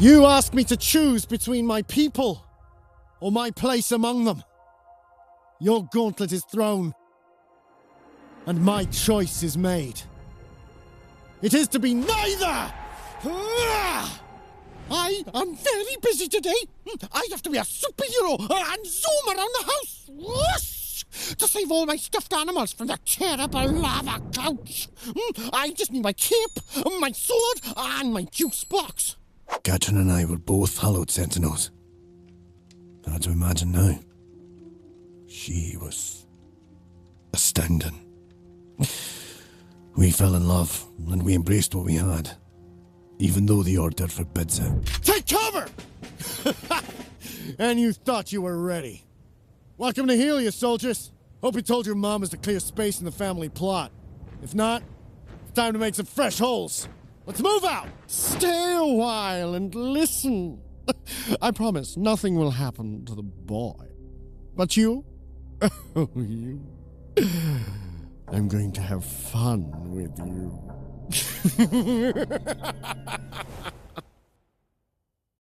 You ask me to choose between my people or my place among them. Your gauntlet is thrown, and my choice is made. It is to be neither! I am very busy today. I have to be a superhero and zoom around the house whoosh, to save all my stuffed animals from the terrible lava couch. I just need my cape, my sword, and my juice box. Gatrin and I were both hallowed sentinels. Hard to imagine now. She was astounding. We fell in love, and we embraced what we had, even though the Order forbids it. Take cover! And you thought you were ready. Welcome to Helia, soldiers. Hope you told your mamas to clear space in the family plot. If not, it's time to make some fresh holes. Let's move out! Stay a while and listen. I promise nothing will happen to the boy. But you? Oh, you. I'm going to have fun with you.